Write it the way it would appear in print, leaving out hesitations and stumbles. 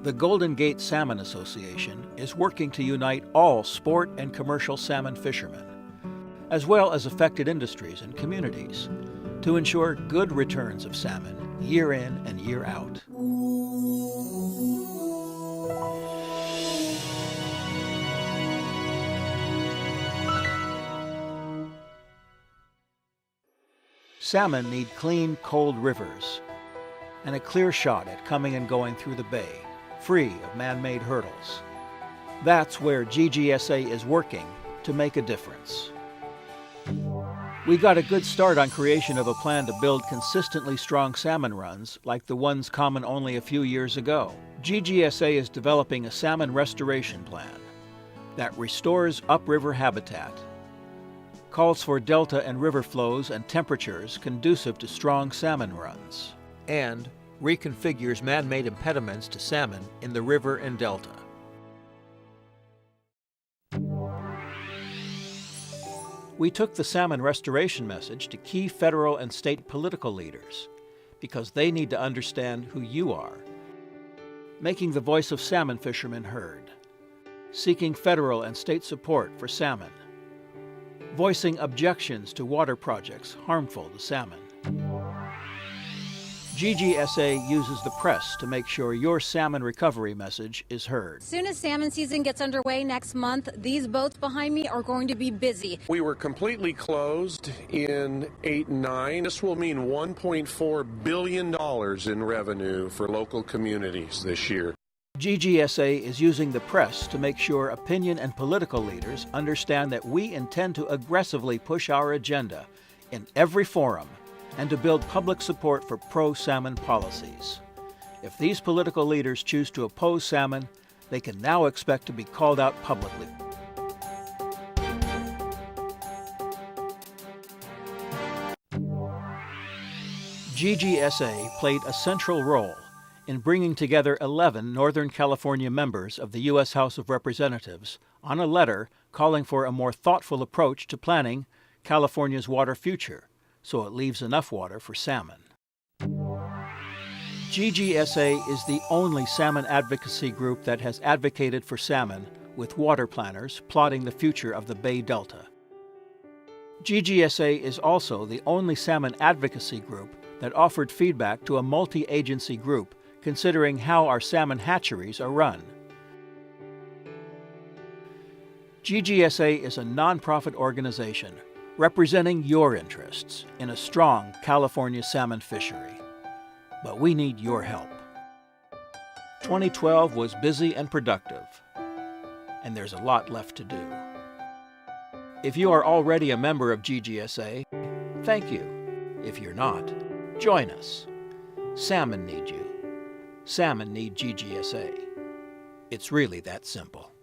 The Golden Gate Salmon Association is working to unite all sport and commercial salmon fishermen, as well as affected industries and communities, to ensure good returns of salmon year in and year out. Salmon need clean, cold rivers and a clear shot at coming and going through the bay, free of man-made hurdles. That's where GGSA is working to make a difference. We got a good start on creation of a plan to build consistently strong salmon runs like the ones common only a few years ago. GGSA is developing a salmon restoration plan that restores upriver habitat, calls for delta and river flows and temperatures conducive to strong salmon runs, and reconfigures man-made impediments to salmon in the river and delta. We took the salmon restoration message to key federal and state political leaders because they need to understand who you are, making the voice of salmon fishermen heard, seeking federal and state support for salmon, voicing objections to water projects harmful to salmon. GGSA uses the press to make sure your salmon recovery message is heard. As soon as salmon season gets underway next month, these boats behind me are going to be busy. We were completely closed in 8 and 9. This will mean $1.4 billion in revenue for local communities this year. GGSA is using the press to make sure opinion and political leaders understand that we intend to aggressively push our agenda in every forum and to build public support for pro-salmon policies. If these political leaders choose to oppose salmon, they can now expect to be called out publicly. GGSA played a central role in bringing together 11 Northern California members of the U.S. House of Representatives on a letter calling for a more thoughtful approach to planning California's water future, so it leaves enough water for salmon. GGSA is the only salmon advocacy group that has advocated for salmon with water planners plotting the future of the Bay Delta. GGSA is also the only salmon advocacy group that offered feedback to a multi-agency group considering how our salmon hatcheries are run. GGSA is a nonprofit organization representing your interests in a strong California salmon fishery. But we need your help. 2012 was busy and productive, and there's a lot left to do. If you are already a member of GGSA, thank you. If you're not, join us. Salmon need you. Salmon need GGSA. It's really that simple.